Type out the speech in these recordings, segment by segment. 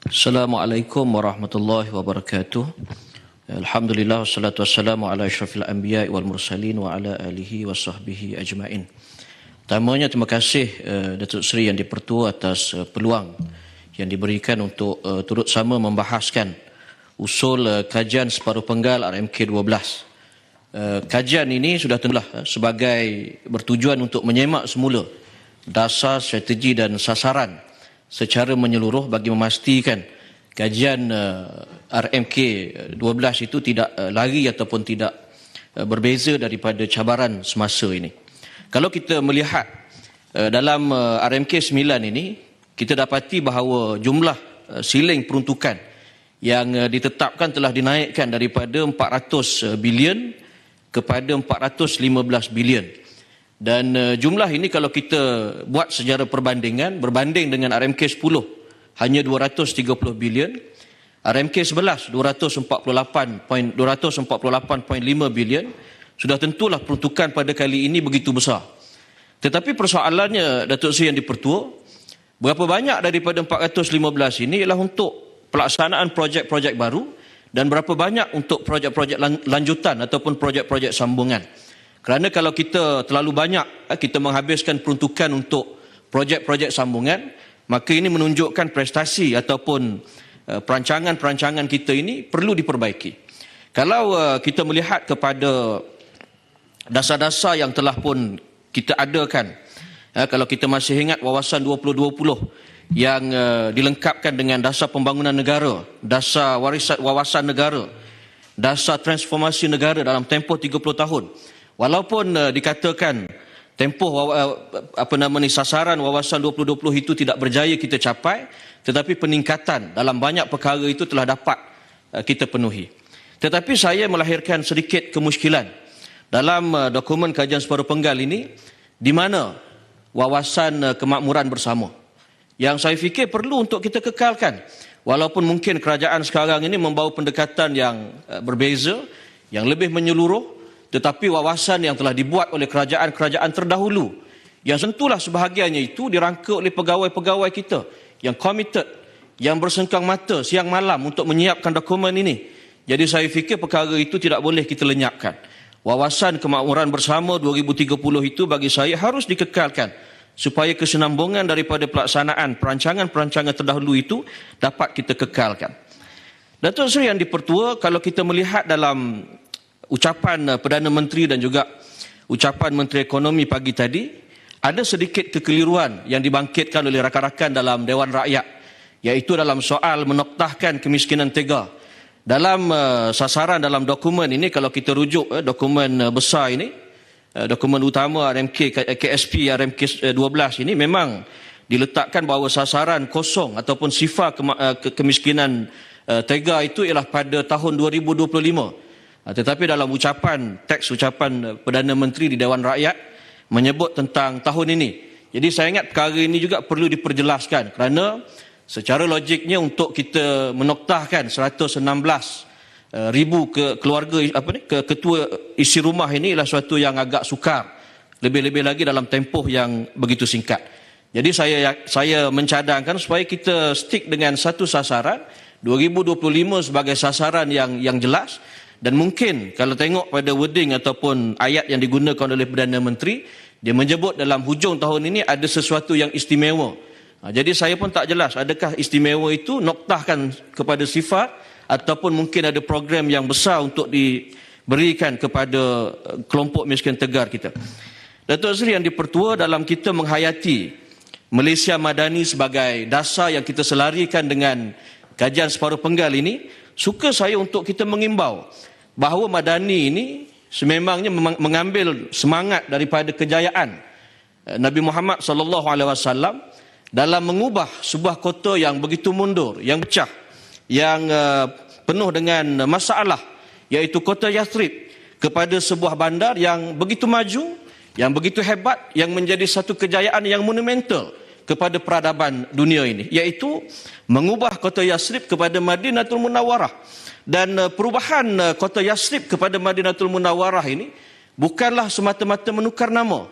Assalamualaikum warahmatullahi wabarakatuh. Alhamdulillah wassalatu wassalamu ala asyrafil anbiya wal mursalin wa ala alihi wa sahbihi ajma'in. Pertamanya terima kasih Datuk Seri Yang di-Pertua atas peluang yang diberikan untuk turut sama membahaskan usul kajian separuh penggal RMK 12. Kajian ini sudah tentulah sebagai bertujuan untuk menyemak semula dasar, strategi dan sasaran secara menyeluruh bagi memastikan kajian RMK 12 itu tidak lari ataupun tidak berbeza daripada cabaran semasa ini. Kalau kita melihat dalam RMK 9 ini, kita dapati bahawa jumlah siling peruntukan yang ditetapkan telah dinaikkan daripada 400 bilion kepada 415 bilion. Dan jumlah ini kalau kita buat secara perbandingan, berbanding dengan RMK 10 hanya 230 bilion, RMK 11 248.5 bilion, sudah tentulah peruntukan pada kali ini begitu besar. Tetapi persoalannya Datuk Seri Yang di-Pertua, berapa banyak daripada 415 ini ialah untuk pelaksanaan projek-projek baru dan berapa banyak untuk projek-projek lanjutan ataupun projek-projek sambungan. Kerana kalau kita terlalu banyak kita menghabiskan peruntukan untuk projek-projek sambungan, maka ini menunjukkan prestasi ataupun perancangan-perancangan kita ini perlu diperbaiki. Kalau kita melihat kepada dasar-dasar yang telah pun kita adakan, kalau kita masih ingat wawasan 2020 yang dilengkapkan dengan dasar pembangunan negara, dasar wawasan negara, dasar transformasi negara dalam tempoh 30 tahun. Walaupun dikatakan tempoh sasaran wawasan 2020 itu tidak berjaya kita capai, tetapi peningkatan dalam banyak perkara itu telah dapat kita penuhi. Tetapi saya melahirkan sedikit kemusykilan dalam dokumen kajian separuh penggal ini, di mana wawasan kemakmuran bersama yang saya fikir perlu untuk kita kekalkan. Walaupun mungkin kerajaan sekarang ini membawa pendekatan yang berbeza, yang lebih menyeluruh, tetapi wawasan yang telah dibuat oleh kerajaan-kerajaan terdahulu, yang tentulah sebahagiannya itu dirangka oleh pegawai-pegawai kita yang committed, yang bersengkang mata siang malam untuk menyiapkan dokumen ini. Jadi saya fikir perkara itu tidak boleh kita lenyapkan. Wawasan kemakmuran bersama 2030 itu bagi saya harus dikekalkan supaya kesinambungan daripada pelaksanaan perancangan-perancangan terdahulu itu dapat kita kekalkan. Datuk Seri Yang di-Pertua, kalau kita melihat dalam ucapan Perdana Menteri dan juga ucapan Menteri Ekonomi pagi tadi, ada sedikit kekeliruan yang dibangkitkan oleh rakan-rakan dalam Dewan Rakyat, iaitu dalam soal menoktahkan kemiskinan tega. Dalam sasaran dalam dokumen ini, kalau kita rujuk dokumen besar ini, dokumen utama RMK KSP RMK 12 ini, memang diletakkan bahawa sasaran kosong ataupun sifar kemiskinan tega itu ialah pada tahun 2025. Tetapi dalam teks ucapan Perdana Menteri di Dewan Rakyat menyebut tentang tahun ini. Jadi saya ingat perkara ini juga perlu diperjelaskan, kerana secara logiknya untuk kita menoktahkan 116,000 ketua isi rumah ini ialah suatu yang agak sukar, lebih-lebih lagi dalam tempoh yang begitu singkat. Jadi saya mencadangkan supaya kita stick dengan satu sasaran 2025 sebagai sasaran yang jelas. Dan mungkin kalau tengok pada wording ataupun ayat yang digunakan oleh Perdana Menteri, dia menyebut dalam hujung tahun ini ada sesuatu yang istimewa. Jadi saya pun tak jelas adakah istimewa itu noktahkan kepada sifat ataupun mungkin ada program yang besar untuk diberikan kepada kelompok miskin tegar kita. Datuk Seri Yang di-Pertua, dalam kita menghayati Malaysia Madani sebagai dasar yang kita selarikan dengan kajian separuh penggal ini, suka saya untuk kita mengimbau bahawa Madani ini sememangnya mengambil semangat daripada kejayaan Nabi Muhammad SAW dalam mengubah sebuah kota yang begitu mundur, yang pecah, yang penuh dengan masalah, iaitu kota Yathrib, kepada sebuah bandar yang begitu maju, yang begitu hebat, yang menjadi satu kejayaan yang monumental kepada peradaban dunia ini, iaitu mengubah kota Yathrib kepada Madinatul Munawwarah. Dan perubahan kota Yathrib kepada Madinatul Munawwarah ini bukanlah semata-mata menukar nama.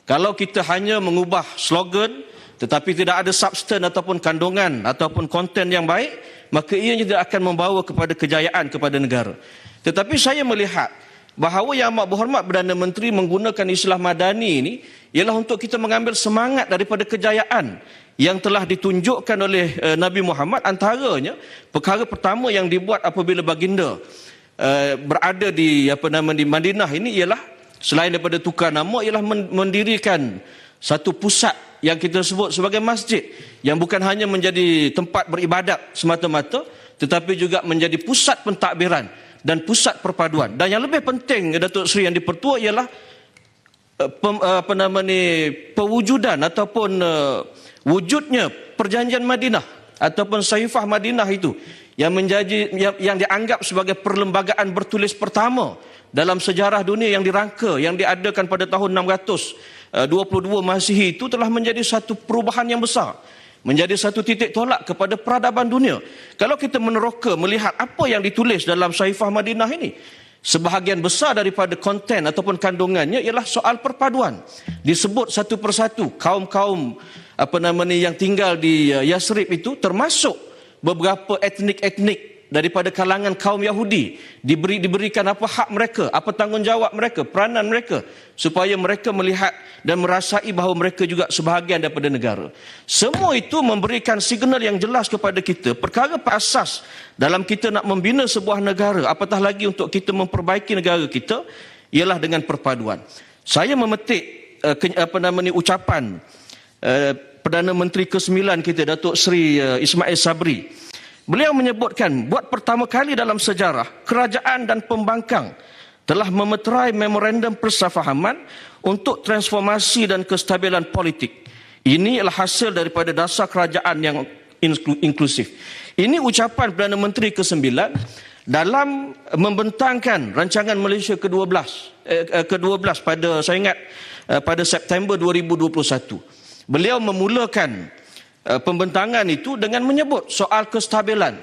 Kalau kita hanya mengubah slogan, tetapi tidak ada substan ataupun kandungan ataupun konten yang baik, maka ianya tidak akan membawa kepada kejayaan kepada negara. Tetapi saya melihat bahawa Yang Amat Berhormat Perdana Menteri menggunakan istilah madani ini ialah untuk kita mengambil semangat daripada kejayaan yang telah ditunjukkan oleh Nabi Muhammad. Antaranya perkara pertama yang dibuat apabila baginda berada di di Madinah ini ialah selain daripada tukar nama, ialah mendirikan satu pusat yang kita sebut sebagai masjid, yang bukan hanya menjadi tempat beribadat semata-mata, tetapi juga menjadi pusat pentadbiran dan pusat perpaduan. Dan yang lebih penting, Datuk Seri Yang di-Pertua, ialah pewujudan ataupun wujudnya perjanjian Madinah ataupun Sahiifah Madinah itu yang dianggap sebagai perlembagaan bertulis pertama dalam sejarah dunia yang dirangka, yang diadakan pada tahun 622 Masihi, itu telah menjadi satu perubahan yang besar, menjadi satu titik tolak kepada peradaban dunia. Kalau kita meneroka melihat apa yang ditulis dalam Sahiifah Madinah ini, sebahagian besar daripada konten ataupun kandungannya ialah soal perpaduan. Disebut satu persatu kaum-kaum yang tinggal di Yasrib itu, termasuk beberapa etnik-etnik daripada kalangan kaum Yahudi, diberikan apa hak mereka, apa tanggungjawab mereka, peranan mereka, supaya mereka melihat dan merasai bahawa mereka juga sebahagian daripada negara. Semua itu memberikan signal yang jelas kepada kita, perkara asas dalam kita nak membina sebuah negara, apatah lagi untuk kita memperbaiki negara kita, ialah dengan perpaduan. Saya memetik ucapan Perdana Menteri ke-9 kita, Datuk Seri Ismail Sabri. Beliau menyebutkan, buat pertama kali dalam sejarah, kerajaan dan pembangkang telah memeterai memorandum persefahaman untuk transformasi dan kestabilan politik. Ini adalah hasil daripada dasar kerajaan yang inklusif. Ini ucapan Perdana Menteri ke-9 dalam membentangkan rancangan Malaysia ke-12 pada September 2021. Beliau memulakan pembentangan itu dengan menyebut soal kestabilan,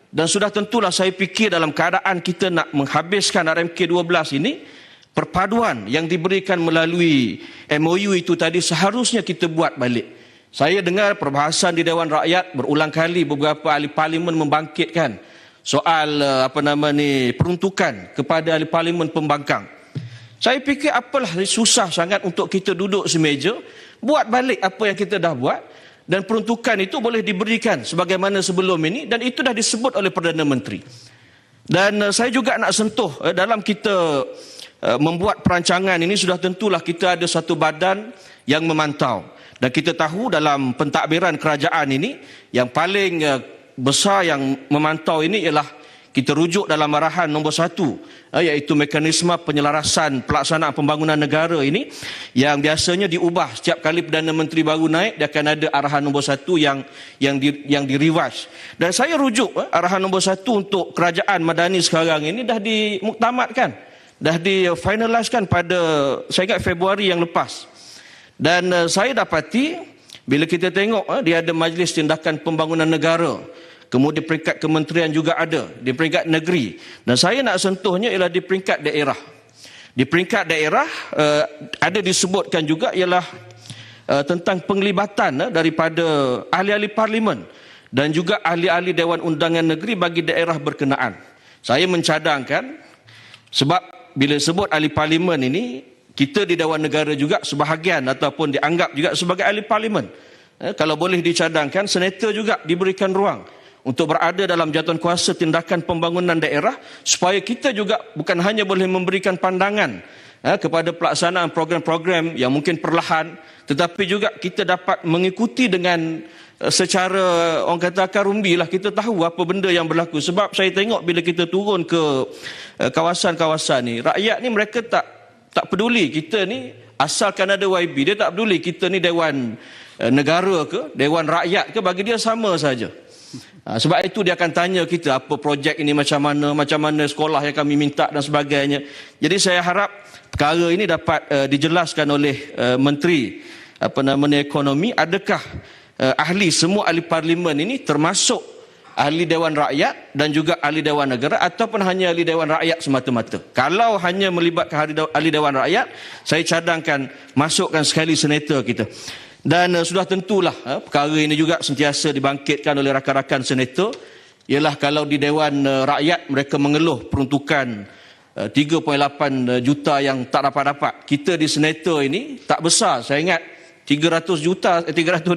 dan sudah tentulah saya fikir dalam keadaan kita nak menghabiskan RMK 12 ini, perpaduan yang diberikan melalui MOU itu tadi seharusnya kita buat balik. Saya dengar perbahasan di Dewan Rakyat berulang kali beberapa ahli parlimen membangkitkan soal peruntukan kepada ahli parlimen pembangkang. Saya fikir apalah susah sangat untuk kita duduk semeja, buat balik apa yang kita dah buat, dan peruntukan itu boleh diberikan sebagaimana sebelum ini, dan itu dah disebut oleh Perdana Menteri. Dan saya juga nak sentuh dalam kita membuat perancangan ini, sudah tentulah kita ada satu badan yang memantau, dan kita tahu dalam pentadbiran kerajaan ini yang paling besar yang memantau ini ialah kita rujuk dalam arahan nombor 1, iaitu mekanisme penyelarasan pelaksanaan pembangunan negara ini, yang biasanya diubah setiap kali Perdana Menteri baru naik. Dia akan ada arahan nombor 1 yang direvise. Dan saya rujuk arahan nombor 1 untuk kerajaan Madani sekarang ini dah dimuktamadkan, dah difinaliskan pada, saya ingat, Februari yang lepas. Dan saya dapati bila kita tengok dia ada Majlis Tindakan Pembangunan Negara, kemudian peringkat kementerian juga ada, di peringkat negeri. Dan saya nak sentuhnya ialah di peringkat daerah. Di peringkat daerah ada disebutkan juga ialah tentang penglibatan daripada ahli-ahli parlimen dan juga ahli-ahli Dewan Undangan Negeri bagi daerah berkenaan. Saya mencadangkan, sebab bila sebut ahli parlimen ini, kita di Dewan Negara juga sebahagian ataupun dianggap juga sebagai ahli parlimen. Kalau boleh dicadangkan, senator juga diberikan ruang untuk berada dalam jawatan kuasa tindakan pembangunan daerah, supaya kita juga bukan hanya boleh memberikan pandangan kepada pelaksanaan program-program yang mungkin perlahan, tetapi juga kita dapat mengikuti dengan secara, orang kata, akar umbi lah, kita tahu apa benda yang berlaku. Sebab saya tengok bila kita turun ke kawasan-kawasan ni, rakyat ni mereka tak peduli kita ni asalkan ada YB, dia tak peduli kita ni Dewan Negara ke, Dewan Rakyat ke, bagi dia sama saja. Sebab itu dia akan tanya kita apa projek ini macam mana sekolah yang kami minta dan sebagainya. Jadi saya harap perkara ini dapat dijelaskan oleh Menteri Ekonomi, adakah semua ahli parlimen ini termasuk ahli Dewan Rakyat dan juga ahli Dewan Negara, ataupun hanya ahli Dewan Rakyat semata-mata. Kalau hanya melibatkan ahli Dewan Rakyat, saya cadangkan masukkan sekali senator kita. Dan sudah tentulah perkara ini juga sentiasa dibangkitkan oleh rakan-rakan senator, ialah kalau di Dewan Rakyat mereka mengeluh peruntukan 3.8 juta yang tak dapat-dapat. Kita di senator ini tak besar, saya ingat 300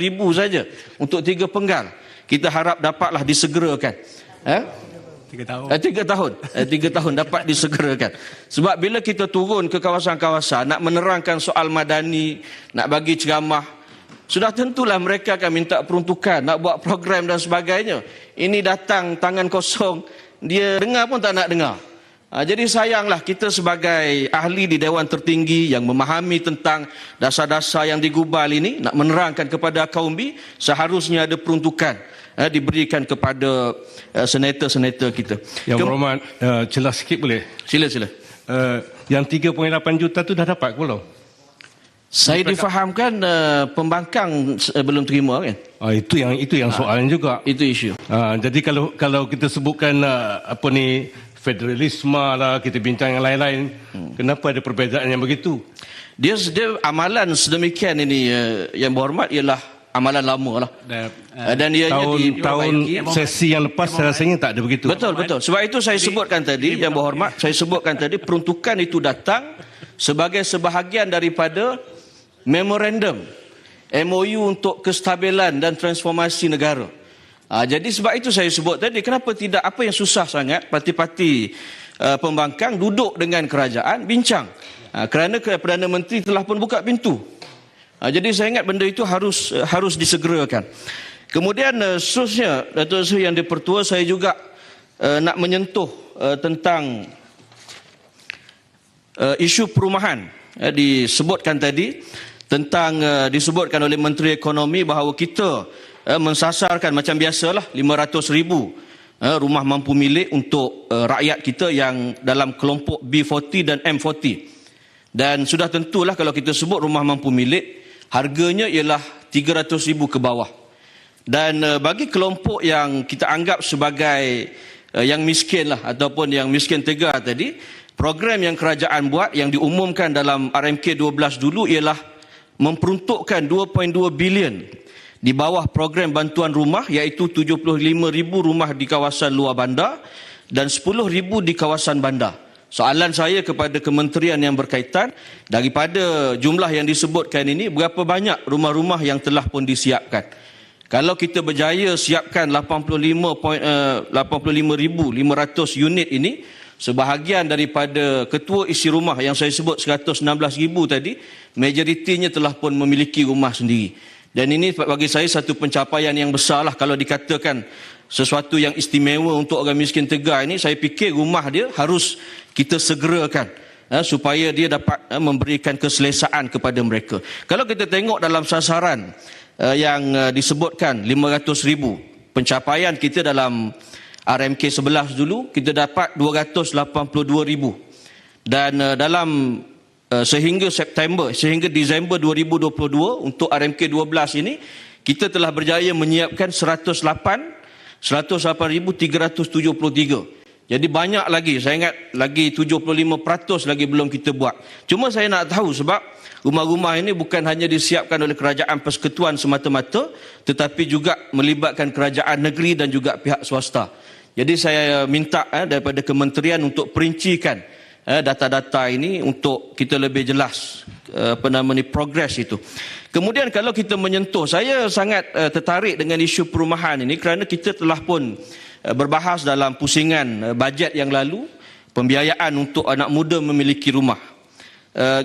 ribu saja untuk 3 penggal. Kita harap dapatlah disegerakan. 3 tahun. 3 tahun. 3 tahun dapat disegerakan. Sebab bila kita turun ke kawasan-kawasan nak menerangkan soal madani, nak bagi ceramah, sudah tentulah mereka akan minta peruntukan, nak buat program dan sebagainya. Ini datang tangan kosong, dia dengar pun tak nak dengar. Jadi sayanglah kita sebagai ahli di Dewan Tertinggi yang memahami tentang dasar-dasar yang digubal ini, nak menerangkan kepada kaum B, seharusnya ada peruntukan diberikan kepada senator-senator kita. Yang berhormat, jelas sikit boleh? Sila. Yang 3.8 juta tu dah dapat ke belum? Saya difahamkan pembangkang belum terima kan? Itu yang soalan juga. Itu isu. Jadi kalau kita sebutkan federalisme lah, kita bincang yang lain-lain, kenapa ada perbezaan yang begitu? Dia amalan sedemikian ini yang berhormat ialah amalan lama lah. Dan dia tahun sesi yang lepas rasanya tak ada begitu. Betul. Sebab itu saya sebutkan tadi, yang berhormat, saya sebutkan tadi peruntukan itu datang sebagai sebahagian daripada memorandum MOU untuk kestabilan dan transformasi negara. Jadi sebab itu saya sebut tadi, kenapa tidak, apa yang susah sangat parti-parti pembangkang duduk dengan kerajaan bincang, kerana Perdana Menteri telah pun buka pintu. Jadi saya ingat benda itu harus disegerakan. Kemudian seterusnya, Datuk Seri Yang di-Pertua, saya juga nak menyentuh tentang isu perumahan. Disebutkan tadi tentang disebutkan oleh Menteri Ekonomi bahawa kita mensasarkan macam biasalah 500,000 rumah mampu milik untuk rakyat kita yang dalam kelompok B40 dan M40. Dan sudah tentulah kalau kita sebut rumah mampu milik, harganya ialah 300,000 ke bawah. Dan bagi kelompok yang kita anggap sebagai yang miskin lah, ataupun yang miskin tegar tadi, program yang kerajaan buat yang diumumkan dalam RMK 12 dulu ialah memperuntukkan 2.2 bilion di bawah program bantuan rumah, iaitu 75,000 rumah di kawasan luar bandar dan 10,000 di kawasan bandar. Soalan saya kepada kementerian yang berkaitan, daripada jumlah yang disebutkan ini, berapa banyak rumah-rumah yang telah pun disiapkan? Kalau kita berjaya siapkan 85,500 unit ini, sebahagian daripada ketua isi rumah yang saya sebut 116,000 tadi, majoritinya telah pun memiliki rumah sendiri. Dan ini bagi saya satu pencapaian yang besar lah. Kalau dikatakan sesuatu yang istimewa untuk orang miskin tegar ini, saya fikir rumah dia harus kita segerakan supaya dia dapat memberikan keselesaan kepada mereka. Kalau kita tengok dalam sasaran yang disebutkan 500,000, pencapaian kita dalam RMK 11 dulu, kita dapat 282,000. Dan dalam sehingga Disember 2022 untuk RMK 12 ini, kita telah berjaya menyiapkan 108,373. Jadi banyak lagi, saya ingat lagi 75% lagi belum kita buat. Cuma saya nak tahu sebab rumah-rumah ini bukan hanya disiapkan oleh kerajaan persekutuan semata-mata, tetapi juga melibatkan kerajaan negeri dan juga pihak swasta. Jadi saya minta daripada kementerian untuk perincikan data-data ini untuk kita lebih jelas progres itu. Kemudian kalau kita menyentuh, saya sangat tertarik dengan isu perumahan ini kerana kita telah pun berbahas dalam pusingan bajet yang lalu, pembiayaan untuk anak muda memiliki rumah.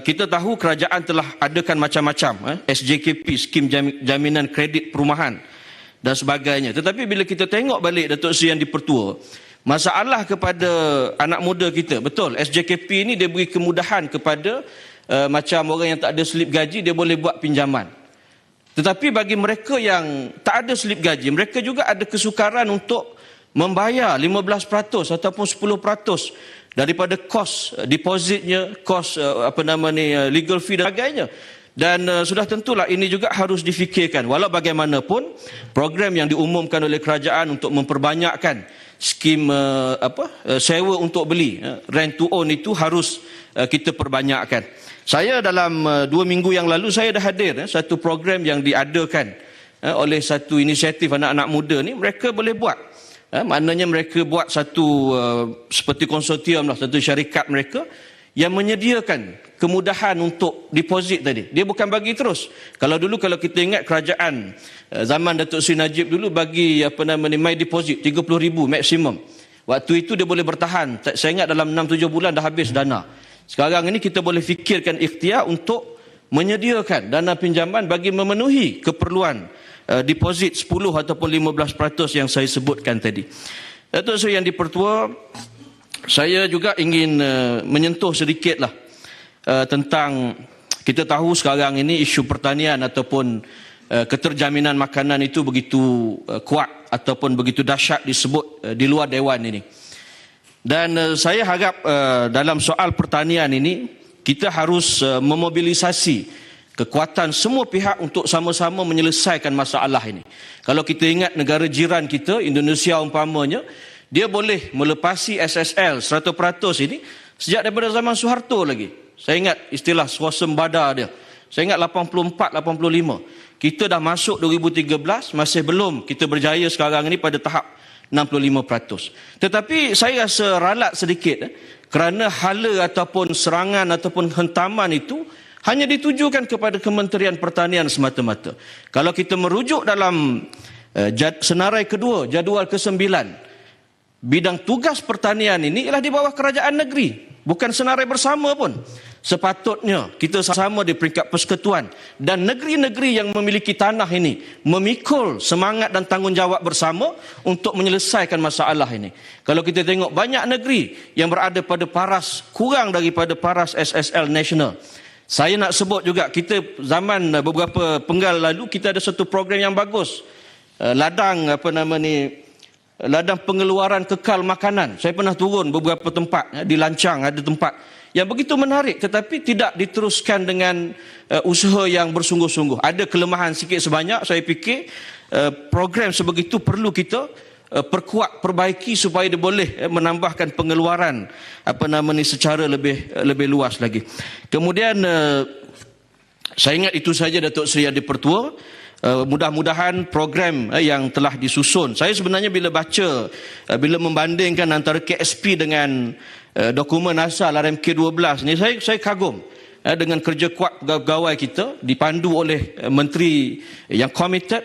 Kita tahu kerajaan telah adakan macam-macam SJKP, skim jaminan kredit perumahan dan sebagainya. Tetapi bila kita tengok balik, Datuk Seri Yang di-Pertua, masalah kepada anak muda kita, betul, SJKP ini dia beri kemudahan kepada macam orang yang tak ada slip gaji, dia boleh buat pinjaman. Tetapi bagi mereka yang tak ada slip gaji, mereka juga ada kesukaran untuk membayar 15% ataupun 10% daripada kos depositnya, kos legal fee dan sebagainya. Dan sudah tentulah ini juga harus difikirkan. Walau bagaimanapun, program yang diumumkan oleh kerajaan untuk memperbanyakkan skim sewa untuk beli, rent to own itu harus kita perbanyakkan. Saya dalam 2 minggu yang lalu saya dah hadir satu program yang diadakan oleh satu inisiatif anak-anak muda ni, mereka boleh buat. Maknanya mereka buat satu seperti konsortium lah, satu syarikat mereka yang menyediakan kemudahan untuk deposit tadi. Dia bukan bagi terus. Kalau dulu kalau kita ingat kerajaan zaman Datuk Seri Najib dulu bagi my deposit 30,000 maksimum. Waktu itu dia boleh bertahan. Saya ingat dalam 6-7 bulan dah habis dana. Sekarang ini kita boleh fikirkan ikhtiar untuk menyediakan dana pinjaman bagi memenuhi keperluan deposit 10 ataupun 15% yang saya sebutkan tadi. Datuk Seri Yang di-Pertua, saya juga ingin menyentuh sedikitlah tentang, kita tahu sekarang ini isu pertanian ataupun keterjaminan makanan itu begitu kuat ataupun begitu dahsyat disebut di luar Dewan ini. Dan saya harap dalam soal pertanian ini kita harus memobilisasi kekuatan semua pihak untuk sama-sama menyelesaikan masalah ini. Kalau kita ingat negara jiran kita, Indonesia umpamanya, dia boleh melepasi SSL 100% ini sejak daripada zaman Soeharto lagi. Saya ingat istilah swasembada dia. Saya ingat 84-85. Kita dah masuk 2013, masih belum kita berjaya sekarang ini pada tahap 65%. Tetapi saya rasa ralat sedikit kerana hala ataupun serangan ataupun hentaman itu hanya ditujukan kepada Kementerian Pertanian semata-mata. Kalau kita merujuk dalam senarai kedua, jadual ke-9, bidang tugas pertanian ini ialah di bawah kerajaan negeri. Bukan senarai bersama pun. Sepatutnya kita sama di peringkat persekutuan dan negeri-negeri yang memiliki tanah ini memikul semangat dan tanggungjawab bersama untuk menyelesaikan masalah ini. Kalau kita tengok banyak negeri yang berada pada paras kurang daripada paras SSL nasional. Saya nak sebut juga, kita zaman beberapa penggal lalu kita ada satu program yang bagus. Ladang ladang pengeluaran kekal makanan. Saya pernah turun beberapa tempat, di Lancang ada tempat yang begitu menarik tetapi tidak diteruskan dengan usaha yang bersungguh-sungguh. Ada kelemahan sikit sebanyak, saya fikir program sebegitu perlu kita perkuat, perbaiki supaya dia boleh menambahkan pengeluaran secara lebih luas lagi. Kemudian saya ingat itu saja Datuk Seri Yang di-Pertua. Mudah-mudahan program yang telah disusun, saya sebenarnya bila membandingkan antara KSP dengan dokumen asal RMK12 ni, saya kagum dengan kerja kuat pegawai kita dipandu oleh menteri yang committed.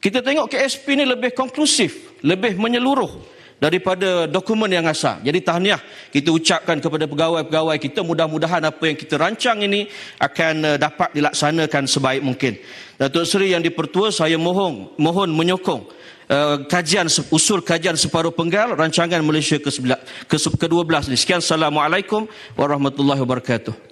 Kita tengok KSP ni lebih konklusif, lebih menyeluruh daripada dokumen yang asal. Jadi tahniah kita ucapkan kepada pegawai-pegawai kita, mudah-mudahan apa yang kita rancang ini akan dapat dilaksanakan sebaik mungkin. Datuk Seri Yang di-Pertua, saya mohon menyokong usul kajian separuh penggal rancangan Malaysia ke-12 ini. Sekian, Assalamualaikum warahmatullahi wabarakatuh.